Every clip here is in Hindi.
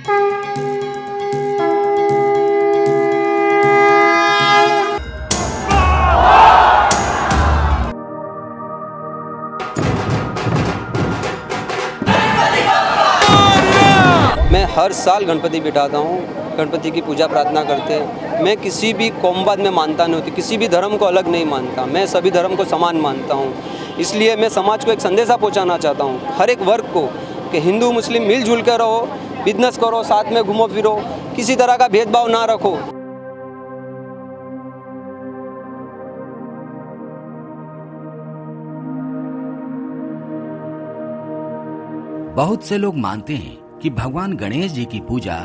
मैं हर साल गणपति बिठाता हूँ, गणपति की पूजा प्रार्थना करते हैं। मैं किसी भी कौमवाद में मानता नहीं होती, किसी भी धर्म को अलग नहीं मानता, मैं सभी धर्म को समान मानता हूँ। इसलिए मैं समाज को एक संदेशा पहुँचाना चाहता हूँ, हर एक वर्ग को, कि हिंदू मुस्लिम मिलजुल कर रहो, बिजनेस करो, साथ में घूमो फिरो, किसी तरह का भेदभाव ना रखो। बहुत से लोग मानते हैं कि भगवान गणेश जी की पूजा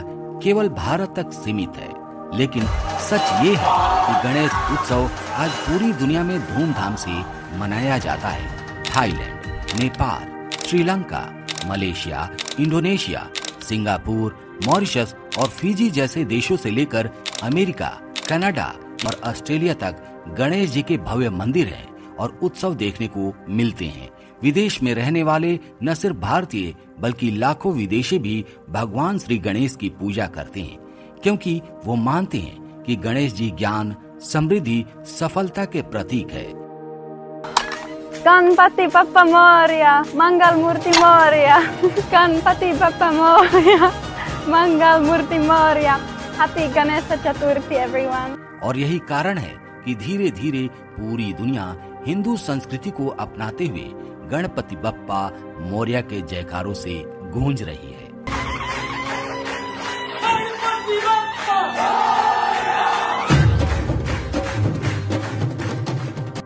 केवल भारत तक सीमित है, लेकिन सच ये है कि गणेश उत्सव आज पूरी दुनिया में धूमधाम से मनाया जाता है। Thailand, Nepal, Sri Lanka, Malaysia, Indonesia, Singapore, Mauritius और फिजी जैसे देशों से लेकर अमेरिका, कनाडा और ऑस्ट्रेलिया तक गणेश जी के भव्य मंदिर हैं और उत्सव देखने को मिलते हैं। विदेश में रहने वाले न सिर्फ भारतीय बल्कि लाखों विदेशी भी भगवान श्री गणेश की पूजा करते हैं, क्योंकि वो मानते हैं कि गणेश जी ज्ञान, समृद्धि, सफलता के प्रतीक है। गणपति बप्पा मोरया, मंगल मूर्ति मोरया, गणपति बप्पा मोरया, मंगल मूर्ति मोरया। Happy Ganesh Chaturthi everyone. और यही कारण है कि धीरे धीरे पूरी दुनिया हिंदू संस्कृति को अपनाते हुए गणपति बप्पा मोरया के जयकारों से गूंज रही है।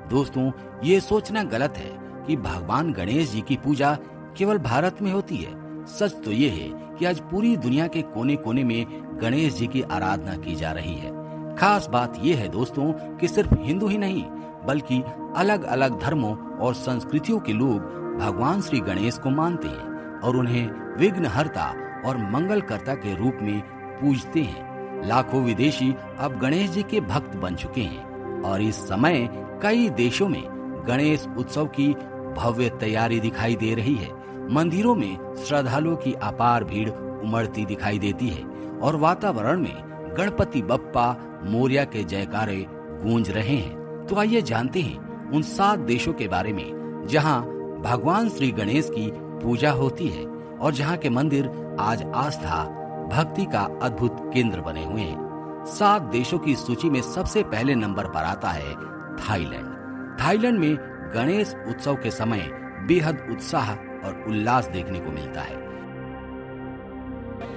दोस्तों, ये सोचना गलत है कि भगवान गणेश जी की पूजा केवल भारत में होती है। सच तो ये है कि आज पूरी दुनिया के कोने कोने में गणेश जी की आराधना की जा रही है। खास बात ये है दोस्तों कि सिर्फ हिंदू ही नहीं बल्कि अलग अलग धर्मों और संस्कृतियों के लोग भगवान श्री गणेश को मानते हैं और उन्हें विघ्नहर्ता और मंगलकर्ता के रूप में पूजते हैं। लाखों विदेशी अब गणेश जी के भक्त बन चुके हैं और इस समय कई देशों में गणेश उत्सव की भव्य तैयारी दिखाई दे रही है। मंदिरों में श्रद्धालुओं की अपार भीड़ उमड़ती दिखाई देती है और वातावरण में गणपति बप्पा मोरया के जयकारे गूंज रहे हैं। तो आइए जानते हैं उन 7 देशों के बारे में जहां भगवान श्री गणेश की पूजा होती है और जहां के मंदिर आज आस्था, भक्ति का अद्भुत केंद्र बने हुए हैं। 7 देशों की सूची में सबसे पहले नंबर पर आता है थाईलैंड। थाईलैंड में गणेश उत्सव के समय बेहद उत्साह और उल्लास देखने को मिलता है।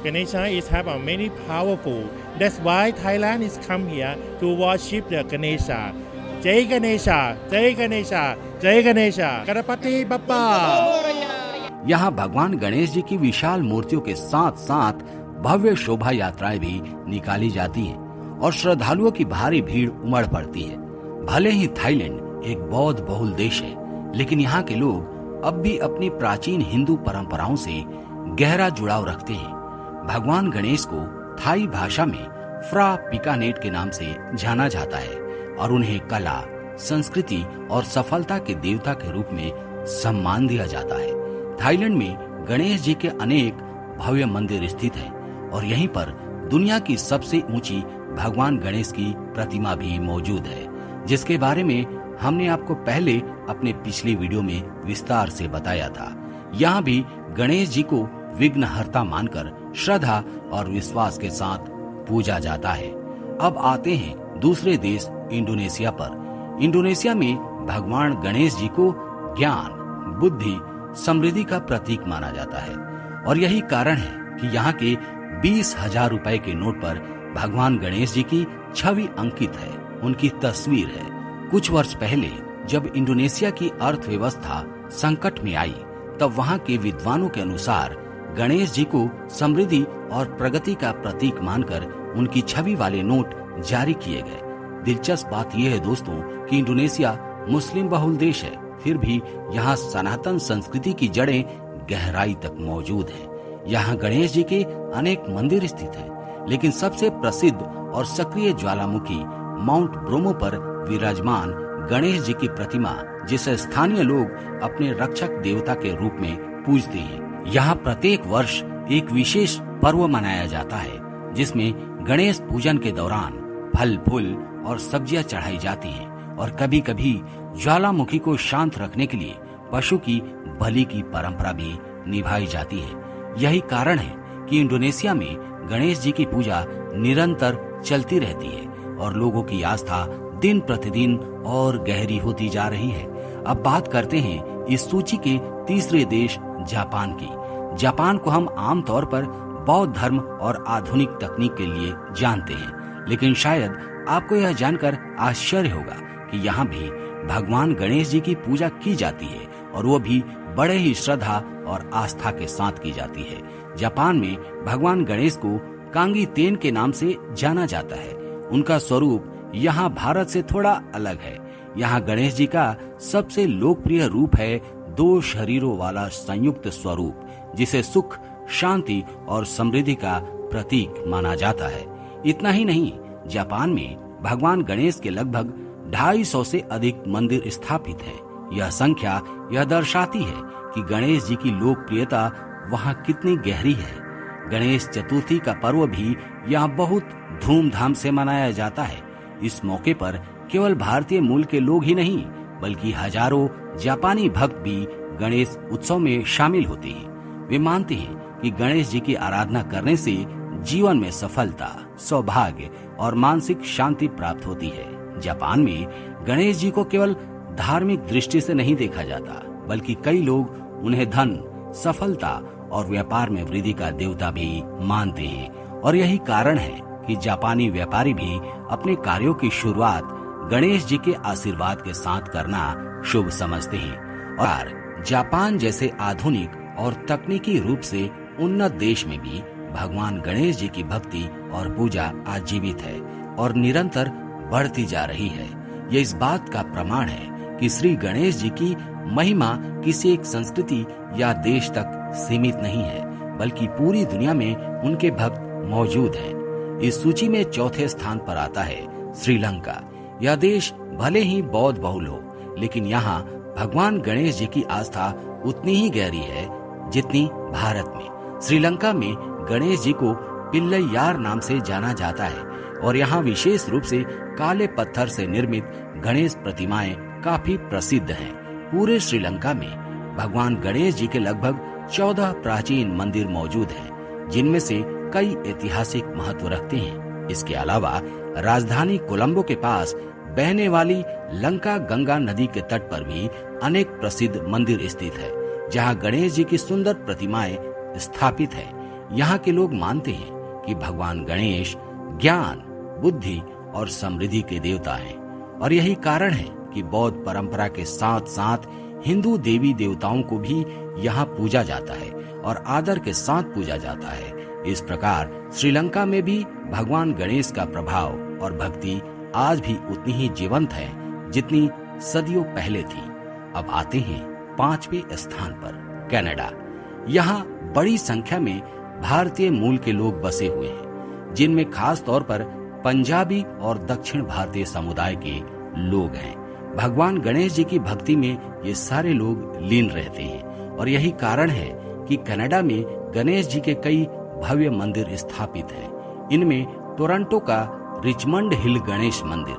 Ganesha is have a many powerful. That's why Thailand is come here to worship the Ganesha. जय गणेशा, जय गणेशा, जय गणेशा, गणपति बप्पा। यहाँ भगवान गणेश जी की विशाल मूर्तियों के साथ साथ भव्य शोभा यात्राएं भी निकाली जाती हैं और श्रद्धालुओं की भारी भीड़ उमड़ पड़ती है। भले ही थाईलैंड एक बौद्ध बहुल देश है, लेकिन यहाँ के लोग अब भी अपनी प्राचीन हिंदू परंपराओं से गहरा जुड़ाव रखते हैं। भगवान गणेश को थाई भाषा में फ्रा पिकानेट के नाम से जाना जाता है और उन्हें कला, संस्कृति और सफलता के देवता के रूप में सम्मान दिया जाता है। थाईलैंड में गणेश जी के अनेक भव्य मंदिर स्थित हैं और यहीं पर दुनिया की सबसे ऊंची भगवान गणेश की प्रतिमा भी मौजूद है, जिसके बारे में हमने आपको पहले अपने पिछली वीडियो में विस्तार से बताया था। यहाँ भी गणेश जी को विघ्नहर्ता मानकर श्रद्धा और विश्वास के साथ पूजा जाता है। अब आते हैं दूसरे देश इंडोनेशिया पर। इंडोनेशिया में भगवान गणेश जी को ज्ञान, बुद्धि, समृद्धि का प्रतीक माना जाता है और यही कारण है कि यहाँ के 20,000 रुपए के नोट पर भगवान गणेश जी की छवि अंकित है, उनकी तस्वीर है। कुछ वर्ष पहले जब इंडोनेशिया की अर्थव्यवस्था संकट में आई, तब वहाँ के विद्वानों के अनुसार गणेश जी को समृद्धि और प्रगति का प्रतीक मानकर उनकी छवि वाले नोट जारी किए गए। दिलचस्प बात यह है दोस्तों कि इंडोनेशिया मुस्लिम बहुल देश है, फिर भी यहाँ सनातन संस्कृति की जड़ें गहराई तक मौजूद हैं। यहाँ गणेश जी के अनेक मंदिर स्थित हैं, लेकिन सबसे प्रसिद्ध और सक्रिय ज्वालामुखी माउंट ब्रोमो पर विराजमान गणेश जी की प्रतिमा, जिसे स्थानीय लोग अपने रक्षक देवता के रूप में पूजते हैं। यहाँ प्रत्येक वर्ष एक विशेष पर्व मनाया जाता है, जिसमें गणेश पूजन के दौरान फल फूल और सब्जियां चढ़ाई जाती हैं और कभी कभी ज्वालामुखी को शांत रखने के लिए पशु की बलि की परंपरा भी निभाई जाती है। यही कारण है कि इंडोनेशिया में गणेश जी की पूजा निरंतर चलती रहती है और लोगों की आस्था दिन प्रतिदिन और गहरी होती जा रही है। अब बात करते हैं इस सूची के तीसरे देश जापान की। जापान को हम आमतौर पर बौद्ध धर्म और आधुनिक तकनीक के लिए जानते हैं, लेकिन शायद आपको यह जानकर आश्चर्य होगा कि यहाँ भी भगवान गणेश जी की पूजा की जाती है और वो भी बड़े ही श्रद्धा और आस्था के साथ की जाती है। जापान में भगवान गणेश को कांगी तेन के नाम से जाना जाता है। उनका स्वरूप यहाँ भारत से थोड़ा अलग है। यहाँ गणेश जी का सबसे लोकप्रिय रूप है 2 शरीरों वाला संयुक्त स्वरूप, जिसे सुख, शांति और समृद्धि का प्रतीक माना जाता है। इतना ही नहीं, जापान में भगवान गणेश के लगभग 250 से अधिक मंदिर स्थापित हैं। यह संख्या यह दर्शाती है कि गणेश जी की लोकप्रियता वहाँ कितनी गहरी है। गणेश चतुर्थी का पर्व भी यहाँ बहुत धूमधाम से मनाया जाता है। इस मौके पर केवल भारतीय मूल के लोग ही नहीं, बल्कि हजारों जापानी भक्त भी गणेश उत्सव में शामिल होते हैं। वे मानते हैं कि गणेश जी की आराधना करने से जीवन में सफलता, सौभाग्य और मानसिक शांति प्राप्त होती है। जापान में गणेश जी को केवल धार्मिक दृष्टि से नहीं देखा जाता, बल्कि कई लोग उन्हें धन, सफलता और व्यापार में वृद्धि का देवता भी मानते हैं। और यही कारण है कि जापानी व्यापारी भी अपने कार्यों की शुरुआत गणेश जी के आशीर्वाद के साथ करना शुभ समझते हैं। और जापान जैसे आधुनिक और तकनीकी रूप से उन्नत देश में भी भगवान गणेश जी की भक्ति और पूजा आजीवित है और निरंतर बढ़ती जा रही है। ये इस बात का प्रमाण है कि श्री गणेश जी की महिमा किसी एक संस्कृति या देश तक सीमित नहीं है, बल्कि पूरी दुनिया में उनके भक्त मौजूद हैं। इस सूची में चौथे स्थान पर आता है श्रीलंका। यह देश भले ही बौद्ध बहुल हो, लेकिन यहाँ भगवान गणेश जी की आस्था उतनी ही गहरी है जितनी भारत में। श्रीलंका में गणेश जी को पिल्लैयार नाम से जाना जाता है और यहाँ विशेष रूप से काले पत्थर से निर्मित गणेश प्रतिमाएं काफी प्रसिद्ध हैं। पूरे श्रीलंका में भगवान गणेश जी के लगभग 14 प्राचीन मंदिर मौजूद हैं, जिनमें से कई ऐतिहासिक महत्व रखते हैं। इसके अलावा राजधानी कोलंबो के पास बहने वाली लंका गंगा नदी के तट पर भी अनेक प्रसिद्ध मंदिर स्थित है, जहां गणेश जी की सुंदर प्रतिमाएं स्थापित है। यहाँ के लोग मानते हैं कि भगवान गणेश ज्ञान, बुद्धि और समृद्धि के देवता हैं और यही कारण है कि बौद्ध परंपरा के साथ साथ हिंदू देवी देवताओं को भी यहाँ पूजा जाता है और आदर के साथ पूजा जाता है। इस प्रकार श्रीलंका में भी भगवान गणेश का प्रभाव और भक्ति आज भी उतनी ही जीवंत है जितनी सदियों पहले थी। अब आते हैं 5वें स्थान पर कनाडा। यहाँ बड़ी संख्या में भारतीय मूल के लोग बसे हुए हैं, जिनमें खास तौर पर पंजाबी और दक्षिण भारतीय समुदाय के लोग हैं। भगवान गणेश जी की भक्ति में ये सारे लोग लीन रहते हैं और यही कारण है कि कनाडा में गणेश जी के कई भव्य मंदिर स्थापित हैं। इनमें टोरंटो का रिचमंड हिल गणेश मंदिर,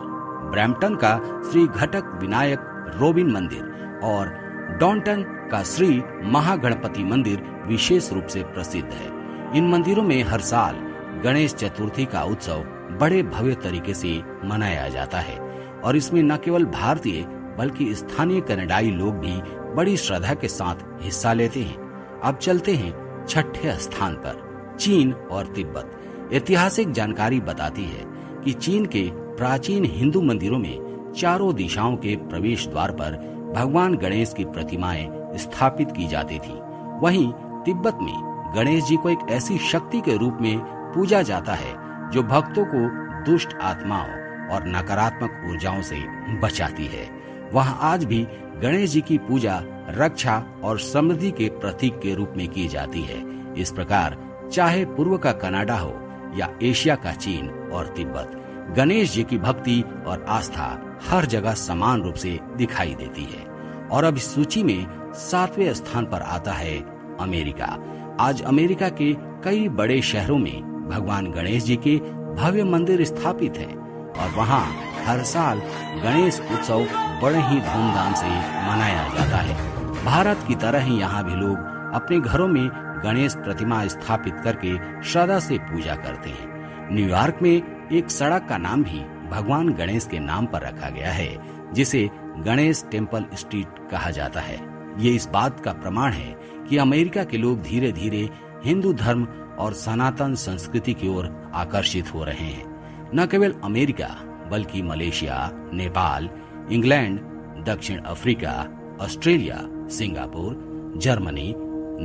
ब्रैम्पटन का श्री घटक विनायक रोबिन मंदिर और डॉन्टन का श्री महागणपति मंदिर विशेष रूप से प्रसिद्ध है। इन मंदिरों में हर साल गणेश चतुर्थी का उत्सव बड़े भव्य तरीके से मनाया जाता है और इसमें न केवल भारतीय बल्कि स्थानीय कनाडाई लोग भी बड़ी श्रद्धा के साथ हिस्सा लेते हैं। अब चलते हैं 6ठे स्थान पर, चीन और तिब्बत। ऐतिहासिक जानकारी बताती है कि चीन के प्राचीन हिंदू मंदिरों में चारों दिशाओं के प्रवेश द्वार पर भगवान गणेश की प्रतिमाएं स्थापित की जाती थी। वहीं तिब्बत में गणेश जी को एक ऐसी शक्ति के रूप में पूजा जाता है जो भक्तों को दुष्ट आत्माओं और नकारात्मक ऊर्जाओं से बचाती है। वहाँ आज भी गणेश जी की पूजा रक्षा और समृद्धि के प्रतीक के रूप में की जाती है। इस प्रकार चाहे पूर्व का कनाडा हो या एशिया का चीन और तिब्बत, गणेश जी की भक्ति और आस्था हर जगह समान रूप से दिखाई देती है। और अब इस सूची में 7वें स्थान पर आता है अमेरिका। आज अमेरिका के कई बड़े शहरों में भगवान गणेश जी के भव्य मंदिर स्थापित हैं और वहाँ हर साल गणेश उत्सव बड़े ही धूमधाम से मनाया जाता है। भारत की तरह ही यहाँ भी लोग अपने घरों में गणेश प्रतिमा स्थापित करके श्रद्धा से पूजा करते हैं। न्यूयॉर्क में एक सड़क का नाम भी भगवान गणेश के नाम पर रखा गया है, जिसे गणेश टेम्पल स्ट्रीट कहा जाता है। ये इस बात का प्रमाण है कि अमेरिका के लोग धीरे धीरे हिंदू धर्म और सनातन संस्कृति की ओर आकर्षित हो रहे हैं। न केवल अमेरिका बल्कि मलेशिया, नेपाल, इंग्लैंड, दक्षिण Africa, Australia, Singapore, Germany,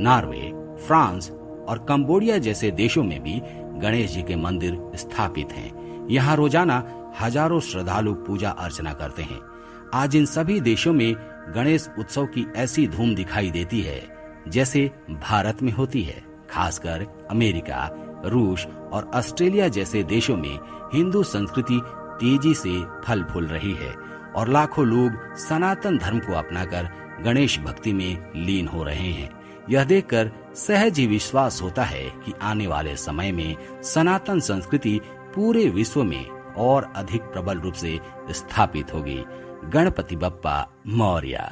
Norway, France और कंबोडिया जैसे देशों में भी गणेश जी के मंदिर स्थापित हैं। यहाँ रोजाना हजारों श्रद्धालु पूजा अर्चना करते हैं। आज इन सभी देशों में गणेश उत्सव की ऐसी धूम दिखाई देती है जैसे भारत में होती है। खासकर अमेरिका, रूस और ऑस्ट्रेलिया जैसे देशों में हिंदू संस्कृति तेजी से फल फूल रही है और लाखों लोग सनातन धर्म को अपनाकर गणेश भक्ति में लीन हो रहे हैं। यह देखकर सहज ही विश्वास होता है कि आने वाले समय में सनातन संस्कृति पूरे विश्व में और अधिक प्रबल रूप से स्थापित होगी। गणपति बप्पा मौर्य।